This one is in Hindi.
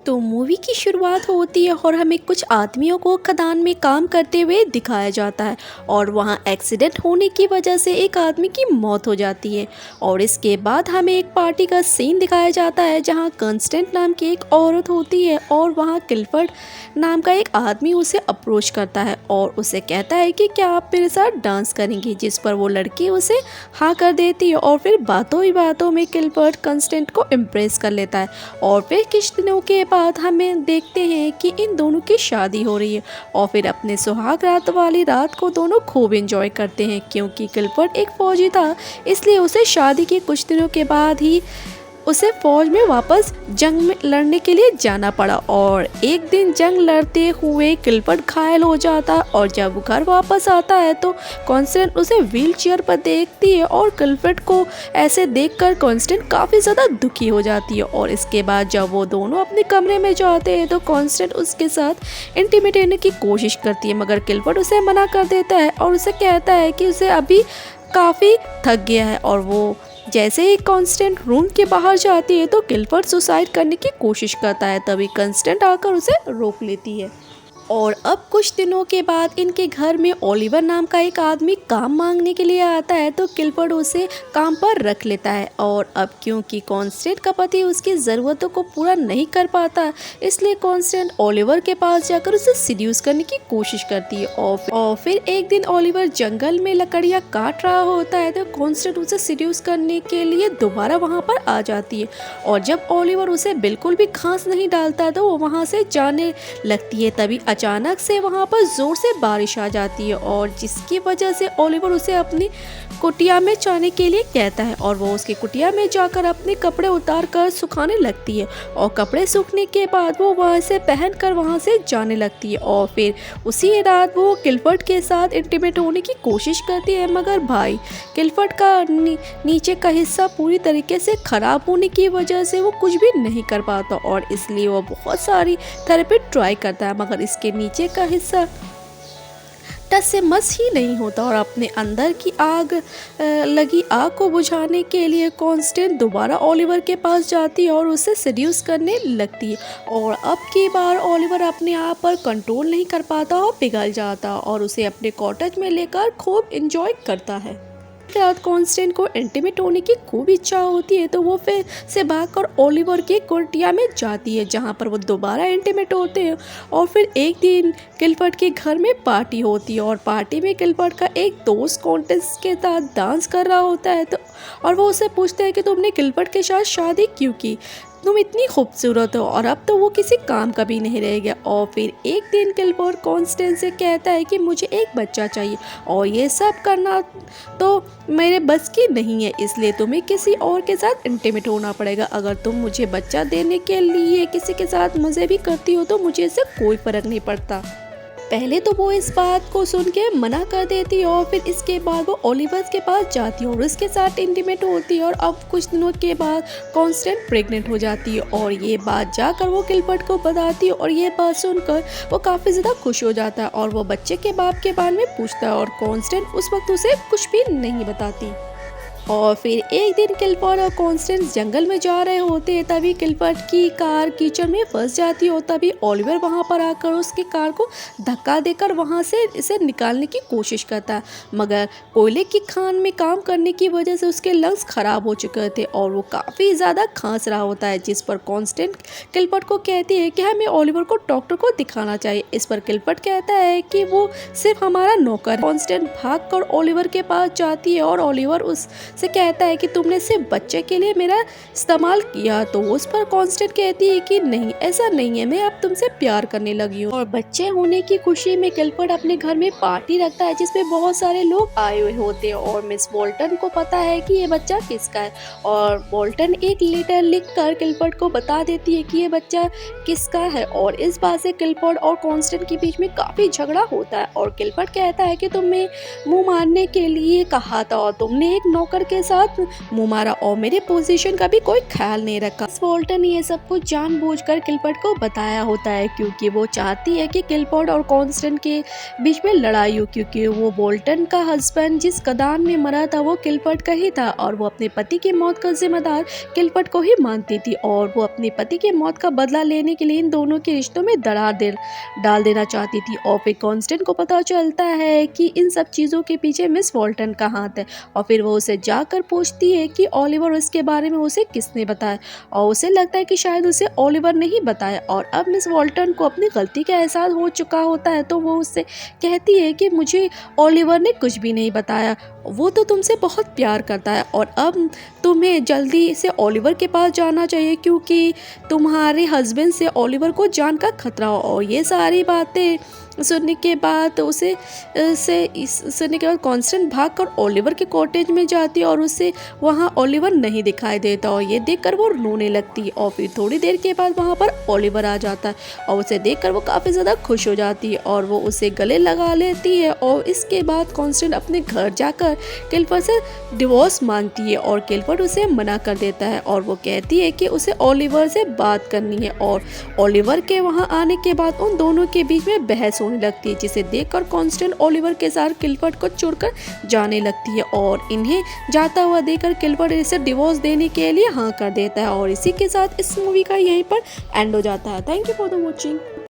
तो मूवी की शुरुआत होती है और हमें कुछ आदमियों को खदान में काम करते हुए दिखाया जाता है और वहाँ एक्सीडेंट होने की वजह से एक आदमी की मौत हो जाती है। और इसके बाद हमें एक पार्टी का सीन दिखाया जाता है जहाँ कंस्टेंट नाम की एक औरत होती है और वहाँ क्लिफर्ड नाम का एक आदमी उसे अप्रोच करता है और उसे कहता है कि क्या आप मेरे साथ डांस करेंगी, जिस पर वो लड़की उसे हाँ कर देती है। और फिर बातों ही बातों में क्लिफर्ड कंस्टेंट को इम्प्रेस कर लेता है और फिर कुछ दिनों के बाद हमें देखते हैं कि इन दोनों की शादी हो रही है और फिर अपने सुहाग रात वाली रात को दोनों खूब एंजॉय करते हैं। क्योंकि क्लिफर्ड एक फौजी था इसलिए उसे शादी के कुछ दिनों के बाद ही उसे फौज में वापस जंग में लड़ने के लिए जाना पड़ा। और एक दिन जंग लड़ते हुए क्लिफर्ड घायल हो जाता और जब वो घर वापस आता है तो कॉन्स्टेंट उसे व्हील चेयर पर देखती है और क्लिफर्ड को ऐसे देखकर कॉन्स्टेंट काफ़ी ज़्यादा दुखी हो जाती है। और इसके बाद जब वो दोनों अपने कमरे में जाते हैं तो कॉन्स्टेंट उसके साथ इंटीमेट होने की कोशिश करती है, मगर क्लिफर्ड उसे मना कर देता है और उसे कहता है कि उसे अभी काफ़ी थक गया है। और वो जैसे ही कॉन्स्टेंट रूम के बाहर जाती है तो क्लिफर्ड सुसाइड करने की कोशिश करता है, तभी कॉन्स्टेंट आकर उसे रोक लेती है। और अब कुछ दिनों के बाद इनके घर में ओलिवर नाम का एक आदमी काम मांगने के लिए आता है तो क्लिफर्ड उसे काम पर रख लेता है। और अब क्योंकि कॉन्स्टेंट का पति उसकी ज़रूरतों को पूरा नहीं कर पाता इसलिए कॉन्स्टेंट ओलिवर के पास जाकर उसे सिड्यूस करने की कोशिश करती है। और फिर एक दिन ओलिवर जंगल में लकड़ियाँ काट रहा होता है तो कॉन्स्टेंट उसे सिड्यूस करने के लिए दोबारा वहाँ पर आ जाती है। और जब ओलिवर उसे बिल्कुल भी घास नहीं डालता तो वो वहाँ से जाने लगती है। तभी अचानक से वहाँ पर जोर से बारिश आ जाती है और जिसकी वजह से ओलिवर उसे अपनी कुटिया में जाने के लिए कहता है और वो उसकी कुटिया में जाकर अपने कपड़े उतार कर सुखाने लगती है। और कपड़े सूखने के बाद वो वहाँ से पहन कर वहाँ से जाने लगती है। और फिर उसी रात वो क्लिफर्ड के साथ इंटीमेट होने की कोशिश करती है, मगर भाई क्लिफर्ड का नीचे का हिस्सा पूरी तरीके से ख़राब होने की वजह से वो कुछ भी नहीं कर पाता और इसलिए वो बहुत सारी थेरेपी ट्राई करता है, मगर इसके नीचे का हिस्सा टस से मस ही नहीं होता। और अपने अंदर की लगी आग को बुझाने के लिए कॉन्स्टेंट दोबारा ओलिवर के पास जाती है और उसे सेड्यूस करने लगती है। और अब की बार ओलिवर अपने आप पर कंट्रोल नहीं कर पाता और पिघल जाता और उसे अपने कॉटेज में लेकर खूब इंजॉय करता है। रात कॉन्स्टेंट को इंटीमेट होने की खूब इच्छा होती है तो वो फिर से भागकर ओलिवर की कुटिया में जाती है जहाँ पर वो दोबारा इंटीमेट होते हैं। और फिर एक दिन क्लिफर्ड के घर में पार्टी होती है और पार्टी में क्लिफर्ड का एक दोस्त कॉन्टेस्ट के साथ डांस कर रहा होता है तो और वो उसे पूछते हैं कि तुमने क्लिफर्ड के साथ शादी क्यों की, तुम इतनी खूबसूरत हो। और अब तो वो किसी काम का भी नहीं रह गया। और फिर एक दिन क्लिफर्ड कॉन्स्टेंट से कहता है कि मुझे एक बच्चा चाहिए और ये सब करना तो मेरे बस की नहीं है, इसलिए तुम्हें किसी और के साथ इंटीमेट होना पड़ेगा। अगर तुम मुझे बच्चा देने के लिए किसी के साथ मज़े भी करती हो तो मुझे इससे कोई फ़र्क नहीं पड़ता। पहले तो वो इस बात को सुन के मना कर देती है और फिर इसके बाद वो ओलिवर के पास जाती है और उसके साथ इंटीमेट होती है। और अब कुछ दिनों के बाद कॉन्स्टेंट प्रेग्नेंट हो जाती है और ये बात जाकर वो क्लिफर्ड को बताती है और ये बात सुनकर वो काफ़ी ज़्यादा खुश हो जाता है और वो बच्चे के बाप के बारे में पूछता है और कॉन्स्टेंट उस वक्त उसे कुछ भी नहीं बताती। और फिर एक दिन क्लिफर्ड और कॉन्स्टेंट जंगल में जा रहे होते हैं, तभी क्लिफर्ड की कार कीचड़ में फंस जाती है और तभी ओलिवर वहां पर आकर उसकी कार को धक्का देकर वहां से इसे निकालने की कोशिश करता है, मगर कोयले की खान में काम करने की वजह से उसके लंग्स खराब हो चुके थे और वो काफ़ी ज़्यादा खांस रहा होता है। जिस पर कॉन्स्टेंट क्लिफर्ड को कहती है कि हमें ओलिवर को डॉक्टर को दिखाना चाहिए। इस पर क्लिफर्ड कहता है कि वो सिर्फ हमारा नौकर है। कॉन्स्टेंट भाग कर ओलिवर के पास जाती है और ओलिवर उस से कहता है कि तुमने सिर्फ बच्चे के लिए मेरा इस्तेमाल किया। तो उस पर कॉन्स्टेंट कहती है कि नहीं, ऐसा नहीं है, मैं अब तुमसे प्यार करने लगी हूँ। और बच्चे होने की खुशी में क्लिफर्ड अपने घर में पार्टी रखता है जिसमें बहुत सारे लोग आए हुए होते हैं और मिस बोल्टन को पता है कि ये बच्चा किसका है और बोल्टन एक लेटर लिखकर क्लिफर्ड को बता देती है कि ये बच्चा किसका है। और इस बात से क्लिफर्ड और कॉन्स्टेंट के बीच में काफ़ी झगड़ा होता है और क्लिफर्ड कहता है कि तुमने मुँह मारने के लिए कहा था और तुमने एक नौकर के साथ मुँह मारा और मेरे पोजीशन का भी कोई ख्याल नहीं रखा। मिस वॉल्टन ने ये सब कुछ जानबूझकर किलपर्ट को बताया होता है क्योंकि वो चाहती है कि किलपर्ट और कॉन्स्टेंट के बीच में लड़ाई हो, क्योंकि वो बोल्टन का हस्बैंड जिस खदान में मरा था वो किलपर्ट का ही था और वो अपने पति की मौत का जिम्मेदार किलपर्ट को ही मानती थी और वो अपने पति की मौत का बदला लेने के लिए इन दोनों के रिश्तों में दरार डाल देना चाहती थी। और फिर कॉन्स्टेंट को पता चलता है कि इन सब चीज़ों के पीछे मिस वॉल्टन का हाथ है और फिर वो उसे जाकर पूछती है कि ओलिवर इसके बारे में उसे किसने बताया और उसे लगता है कि शायद उसे ओलिवर ने ही बताया। और अब मिस वॉल्टन को अपनी गलती का एहसास हो चुका होता है तो वो उससे कहती है कि मुझे ओलिवर ने कुछ भी नहीं बताया, वो तो तुमसे बहुत प्यार करता है और अब तुम्हें जल्दी से ओलिवर के पास जाना चाहिए क्योंकि तुम्हारे हस्बैंड से ओलिवर को जान का खतरा हो। और ये सारी बातें सुनने के बाद सुनने के बाद कॉन्स्टेंट भागकर ओलिवर के कॉटेज में जाती है और उसे वहाँ ओलिवर नहीं दिखाई देता और ये देखकर वो रोने लगती है। और फिर थोड़ी देर के बाद वहाँ पर ओलिवर आ जाता है और उसे देखकर वो काफ़ी ज़्यादा खुश हो जाती है और वो उसे गले लगा लेती है। और इसके बाद कॉन्स्टेंट अपने घर जाकर किलपर्ट से डिवोर्स मांगती है और किलपर्ट उसे मना कर देता है और वो कहती है कि उसे ओलिवर से बात करनी है। और ओलिवर के वहाँ आने के बाद उन दोनों के बीच में बहस होने लगती है, जिसे देखकर कॉन्स्टेंट ओलिवर के साथ किलपर्ट को छोड़कर जाने लगती है और इन्हें जाता हुआ देखकर किलपर्ट इसे डिवोर्स देने के लिए हाँ कर देता है। और इसी के साथ इस मूवी का यहीं पर एंड हो जाता है। Thank you for the watching.